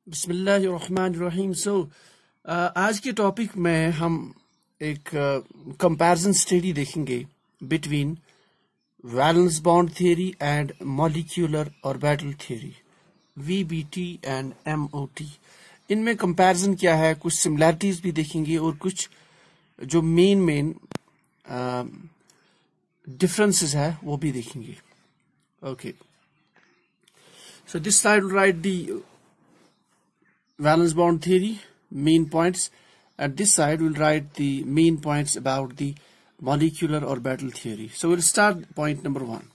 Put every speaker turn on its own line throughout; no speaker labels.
बिस्मिल्लाहिर्रहमानिर्रहीम। आज के टॉपिक में हम एक कंपैरिजन स्टडी देखेंगे between valence bond theory and molecular orbital theory, VBT and MOT. इनमें कंपैरिजन क्या है, कुछ सिमिलैरिटीज भी देखेंगे और कुछ जो मेन डिफरेंसेस है वो भी देखेंगे। Okay, so this side will write the valence bond theory main points, and this side will write the main points about the molecular orbital theory. So we'll start point number 1.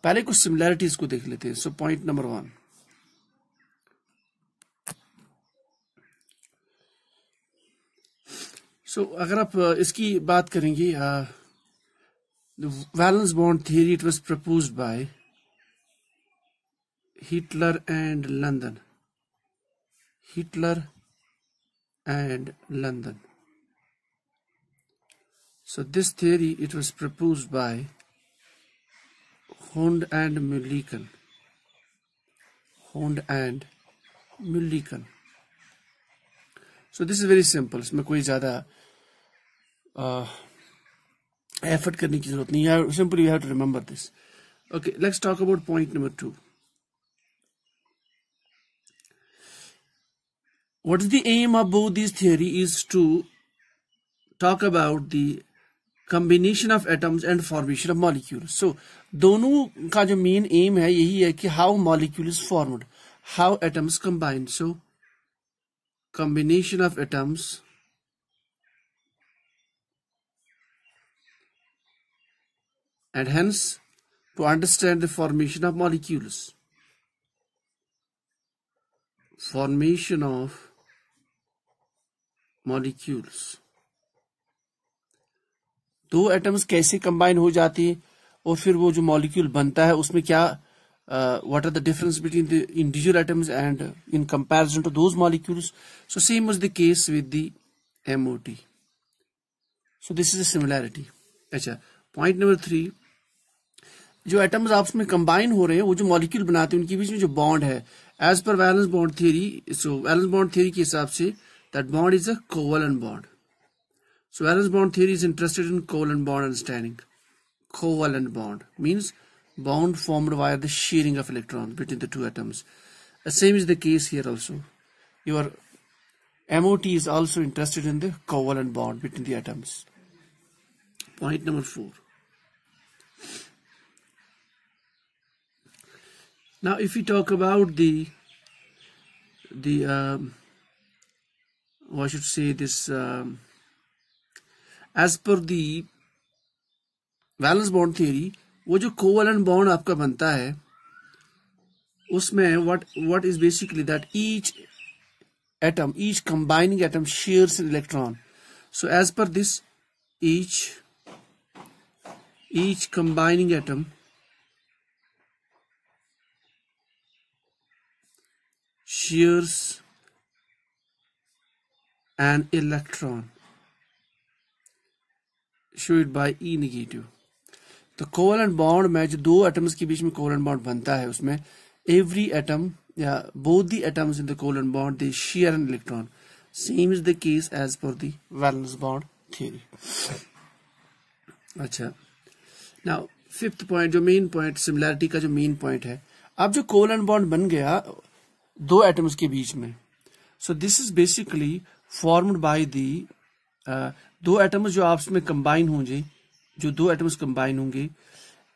पहले कुछ similarities को देख लेते हैं. So point number 1. So अगर आप इसकी बात करेंगे, the valence bond theory, it was proposed by Hitler and London. So this theory, it was proposed by Hund and Mulliken. So this is very simple. इसमें कोई ज़्यादा effort करने की ज़रूरत नहीं है. Simply you have to remember this. Okay, let's talk about point number 2. What is the aim of both these theory is to talk about the combination of atoms and formation of molecules. So दोनों का जो main aim है यही है कि how molecule is formed, how atoms combine. So combination of atoms and hence to understand the formation of molecules. दो atoms कैसे combine हो जाती है और फिर वो जो मॉलिक्यूल बनता है उसमें क्या what are the difference between the individual atoms and in comparison to those molecules. So same was the case with the MOT. So this is a similarity. अच्छा, point number 3, जो एटम्स आपस में combine हो रहे हैं वो जो molecule बनाते हैं उनके बीच में जो बॉन्ड है, as per valence bond theory. So valence bond theory के हिसाब से that bond is a covalent bond. So valence bond theory is interested in covalent bond understanding. Covalent bond means bond formed via the sharing of electrons between the two atoms. The same is the case here also. Your MOT is also interested in the covalent bond between the atoms. Point number 4. Now if we talk about the I should say this, as per the valence bond theory, वो जो covalent bond आपका बनता है उसमें what is basically that each combining atom shares an electron. So as per this, each combining atom shares an electron. Show it by E negative. तो covalent bond में जो दो एटम्स के बीच में कोवलेंट बॉन्ड बनता है उसमें एवरी एटम या both the atoms in the covalent bond they share an electron. Same is the case as per the valence bond theory. अच्छा, नाउ फिफ्थ पॉइंट, जो मेन पॉइंट सिमिलैरिटी का जो main point है, अब जो covalent bond बन गया दो एटम्स के बीच में, so this is basically formed by the दो एटम्स जो आपस में कंबाइन होंगे, जो दो एटम्स कंबाइन होंगे,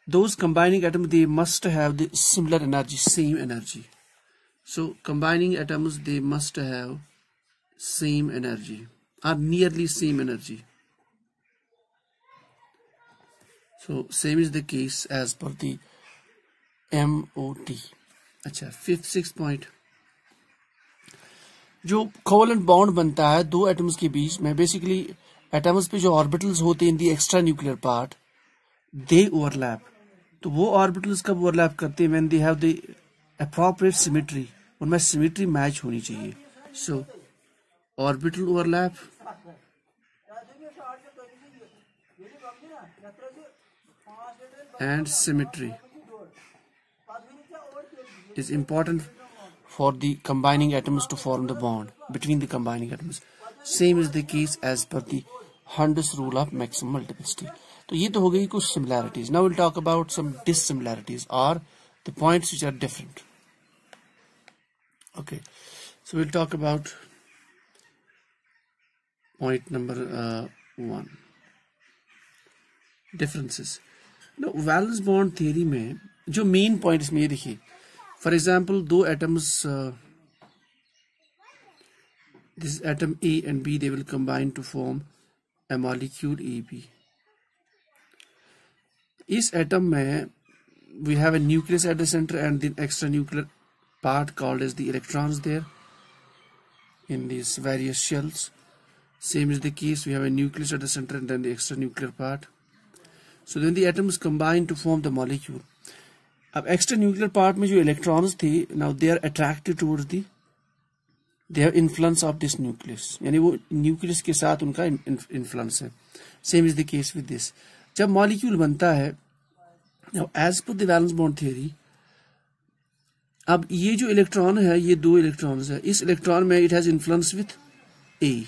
those combining atoms they must have the similar energy, same energy. So combining atoms they must have same energy or nearly same energy. So same is the case as per the MOT. अच्छा, fifth six point, जो covalent bond बनता है दो atoms के बीच में, basically atoms पे जो orbitals होते हैं in the extra nuclear part, they overlap. तो वो ऑर्बिटल्स कब ओवरलैप करते हैं, when they have the appropriate symmetry, उनमें सिमेट्री मैच होनी चाहिए. So orbital overlap and symmetry is important for the combining atoms to form the bond between the combining atoms. Same is the case as per the Hund's rule of maximum multiplicity. तो ये तो हो गई कुछ similarities. Now we'll talk about some dissimilarities or the points which are different. Okay, so we'll talk about point number 1. Differences. Now valence bond theory में जो main point इसमें ये देखिए, फॉर एग्जाम्पल दो atoms, this atom A and B, they will combine to form a molecule AB. इस atom में we have a nucleus at the center and the extranuclear part called as the electrons there in these various shells. Same is the case, we have a nucleus at the center and then the extranuclear part. So then the atoms combine to form the molecule. अब extra nuclear part में जो electrons थे, now they are attracted towards the, they have influence of this nucleus, यानी वो nucleus के साथ उनका influence है. Same is the case with this. जब मॉलिक्यूल बनता है, now as per the valence bond theory, अब ये जो इलेक्ट्रॉन है, ये दो इलेक्ट्रॉन्स है, इस इलेक्ट्रॉन में इट हैज इन्फ्लुएंस विथ ए,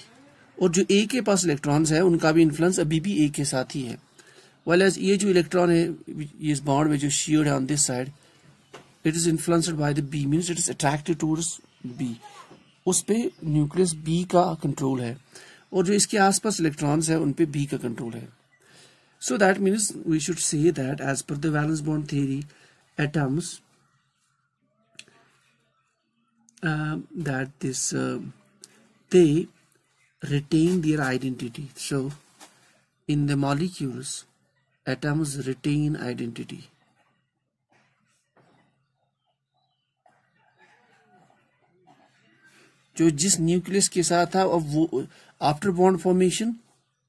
और जो ए के पास इलेक्ट्रॉन्स है उनका भी इन्फ्लुएंस अभी भी ए के साथ ही है. Well as ये जो इलेक्ट्रॉन है, इस बॉन्ड में जो शेयर्ड है on this side, it is influenced by the B, means it is attracted towards B. उस पे न्यूक्लियस बी का कंट्रोल है, और जो इसके आसपास इलेक्ट्रॉन्स है उन पे बी का कंट्रोल है. So that means we should say that as per the valence bond theory, atoms that this they retain their identity. So in the molecules, atoms retain identity. जो जिस न्यूक्लियस के साथ था, अब वो after bond formation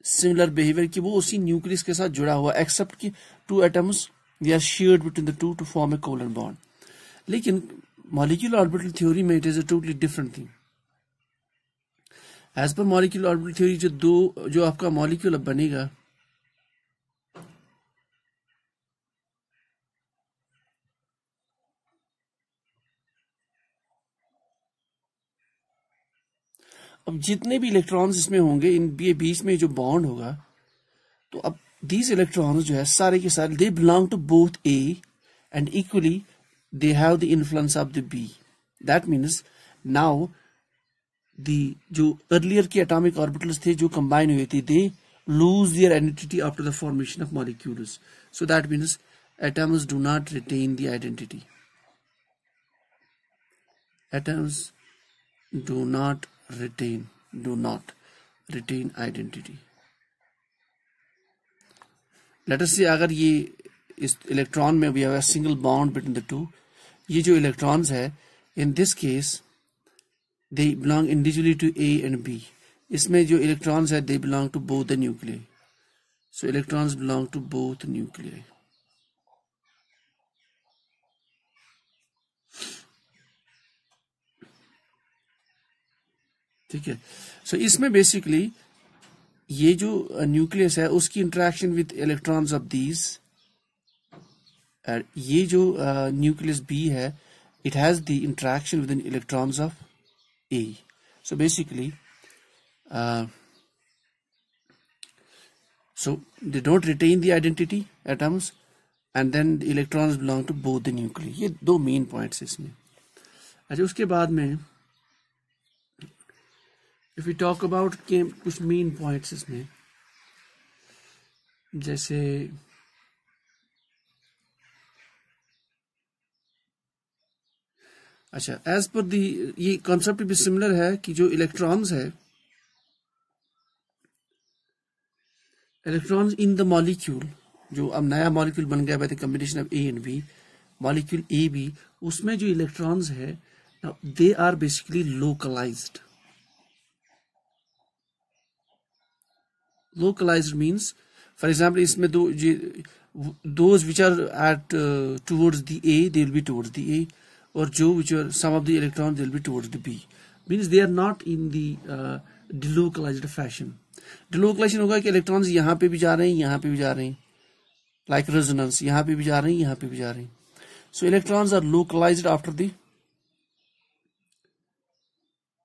similar behaviour की वो उसी न्यूक्लियस के साथ जुड़ा हुआ, एक्सेप्ट कि two atoms they are shared between the two to form a covalent bond. लेकिन मॉलिक्यूलर ऑर्बिटल थ्योरी में it is a totally different thing. As per molecular orbital theory, जो आपका मॉलिक्यूल अब बनेगा, अब जितने भी इलेक्ट्रॉन्स इसमें होंगे, इन बीच में जो बॉन्ड होगा, तो अब दीज इलेक्ट्रॉन्स जो है सारे के सारे, they belong to both A and equally they have the influence of the B. That means now the जो earlier के atomic orbitals थे जो combine हुए थे, they lose their identity after the formation of molecules. So that means atoms do not retain the identity. Atoms do not retain identity. Let us say अगर ये इस electron में we have a single bond between the two, ये जो electrons है, in this case they belong individually to A and B. इसमें जो electrons है, they belong to both the nuclei. So electrons belong to both nuclei. ठीक है. So इसमें basically ये जो न्यूक्लियस है उसकी interaction with electrons of these, ये जो न्यूक्लियस बी है, it has the interaction with electrons of A. So basically so they don't retain the identity atoms, and then the electrons belong to both the nuclei. ये दो main points इसमें. अच्छा, उसके बाद में if we talk about के कुछ main points इसमें, जैसे अच्छा, एज पर दी, ये कॉन्सेप्ट भी सिमिलर है कि जो इलेक्ट्रॉन्स है, इलेक्ट्रॉन्स इन द मॉलिक्यूल, जो अब नया मॉलिक्यूल बन गया by the combination of A and B, molecule A B, उसमें जो इलेक्ट्रॉन्स है, they are basically localized. Localized means, for example, इसमें those which are at towards the A, they will be towards the A, और जो which are some of the electrons, they will be towards the B. Means they are not in the delocalized fashion. Delocalization होगा कि electrons यहाँ पे भी जा रहे हैं, यहाँ पे भी जा रहे हैं, like resonance, यहाँ पे भी जा रहे हैं, यहाँ पे भी जा रहे हैं. So electrons are localized after the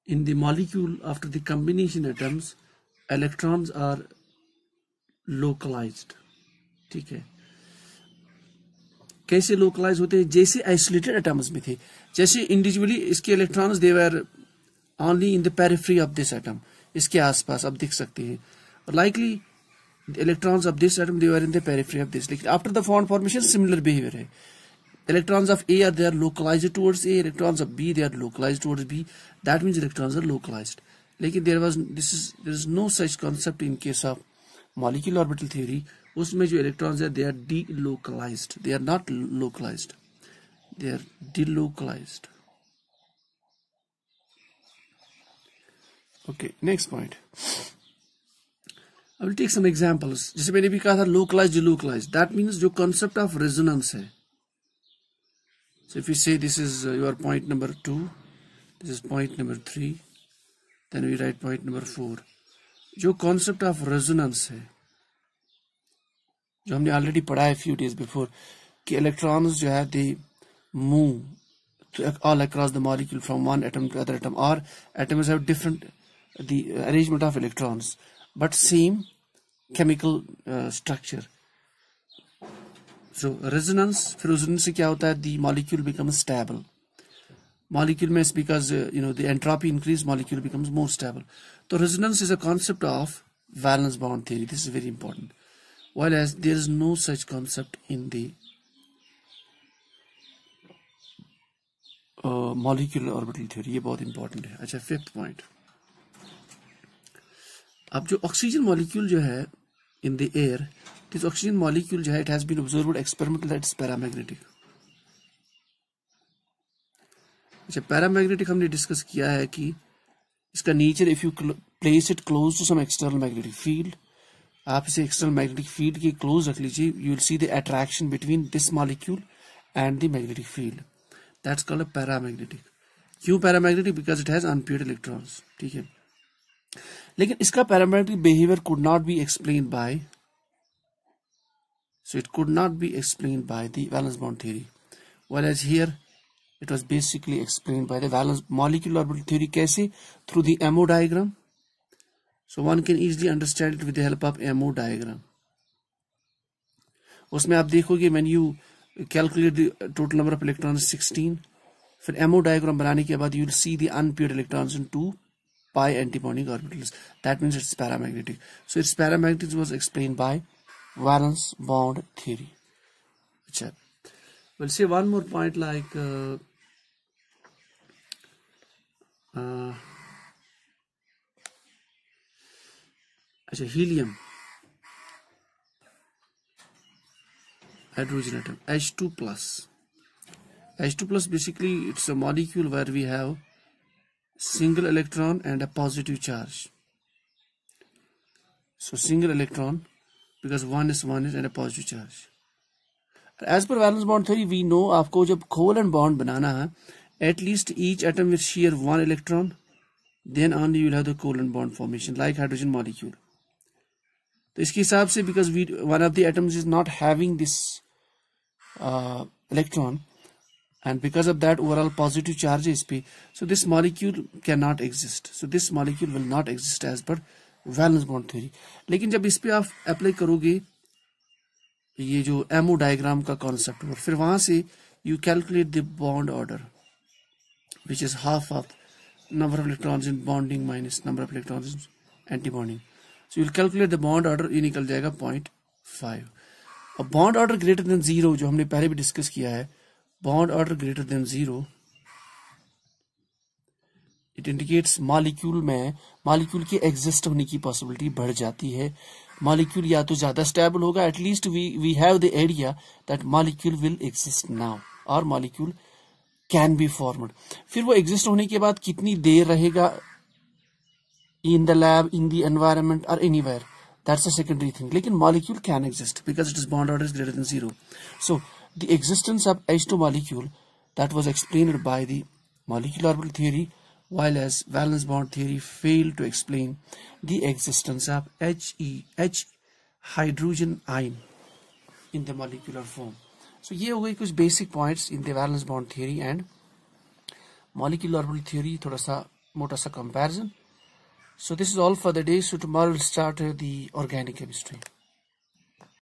in the molecule after the combination atoms electrons are localized. ठीक है, कैसे लोकलाइज होते हैं? जैसे आइसोलेटेड एटम्स में थे, जैसे इंडिविजुअली इसके electrons they were only in the periphery of this atom, इसके आसपास आप देख सकते हैं, likely the electrons of this atom they were in the periphery of this. Like after the bond formation similar behavior hai. Electrons of A are they are localized towards A, electrons of B they are localized towards B. That means electrons are localized. Like there is no such concept in case of molecular orbital theory. उसमें जो electrons है they are delocalized, they are not localized, they are delocalized. Okay, next point. I will take some examples. जैसे मैंने भी कहा था localized, delocalized. That means जो concept of resonance है. So if we say this is your point number 2, this is point number 3, then we write point number 4. जो concept of resonance है, जो हमने already पढ़ा है few days before, कि electrons जो है they move all across the molecule from one atom to other atom, or atoms have different the arrangement of electrons, but same chemical structure. So resonance, फिर resonance से क्या होता है? The molecule becomes stable. Molecule में because the entropy increase, molecule becomes more stable. So resonance is a concept of valence bond theory. This is very important. While as there is no such concept in the molecular orbital theory. ये बहुत important है. अच्छा, fifth point. अब जो oxygen molecule जो है in the air, this oxygen molecule जो है it has been observed experimentally that is paramagnetic. अच्छा, पैरामैग्नेटिक हमने डिस्कस किया है कि इसका nature, if you place it close to some external magnetic field, आप इसे एक्सटर्नल मैग्नेटिक फील्ड के क्लोज रख लीजिए, you will see the attraction between this molecule and the magnetic field. That's called a paramagnetic. क्यों paramagnetic? Because it has unpaired electrons. ठीक है, लेकिन इसका paramagnetic behaviour could not be explained bye, so it could not be explained by the valence bond theory, whereas here it was basically explained by the valence molecular orbital theory. कैसे? Through the MO diagram. So one can easily understand it with the help of MO diagram. उसमें आप देखोगे when you calculate the total number of electrons 16, फिर MO diagram बनाने के बाद you will see the unpaired electrons in 2 pi antibonding orbitals. That means it's paramagnetic. So its paramagnetism was explained by valence bond theory. अच्छा, we'll say one more point like अच्छा, helium, hydrogen atom, H2 plus. H2 plus basically it's a molecule where we have single electron and a positive charge. So single electron because one is and a positive charge. As per valence bond theory we know आपको जब covalent bond बनाना है, at least each atom will share one electron, then only you will have the covalent bond formation like hydrogen molecule. तो इसके हिसाब से because one of the atoms is not having this electron, and because of that overall positive charge is p, so this molecule cannot exist. So this molecule will not exist as per valence bond theory. लेकिन जब इस पे आप apply करोगे ये जो MO diagram का concept, और फिर वहां से you calculate the bond order which is half of number of electrons in bonding minus number of electrons in anti-bonding. So you will calculate the bond order, ये निकल जाएगा 0.5. अब bond order greater than 0 जो हमने पहले भी discuss किया है, bond order greater than 0 it indicates molecule में molecule के exist होने की possibility बढ़ जाती है. Molecule या तो ज्यादा stable होगा, at least we have the idea that molecule will exist now or molecule can be formed. फिर वो exist होने के बाद कितनी देर रहेगा in the lab, in the environment or anywhere, that's a secondary thing. लेकिन molecule can exist because its bond order is greater than 0. So the existence of H2 molecule that was explained by the molecular orbital theory, while as valence bond theory failed to explain the existence of H hydrogen ion in the molecular form. So ये हो गई कुछ basic points in the valence bond theory and molecular orbital theory. थोड़ा सा मोटा सा comparison. So this is all for the day. So tomorrow we'll start the organic chemistry.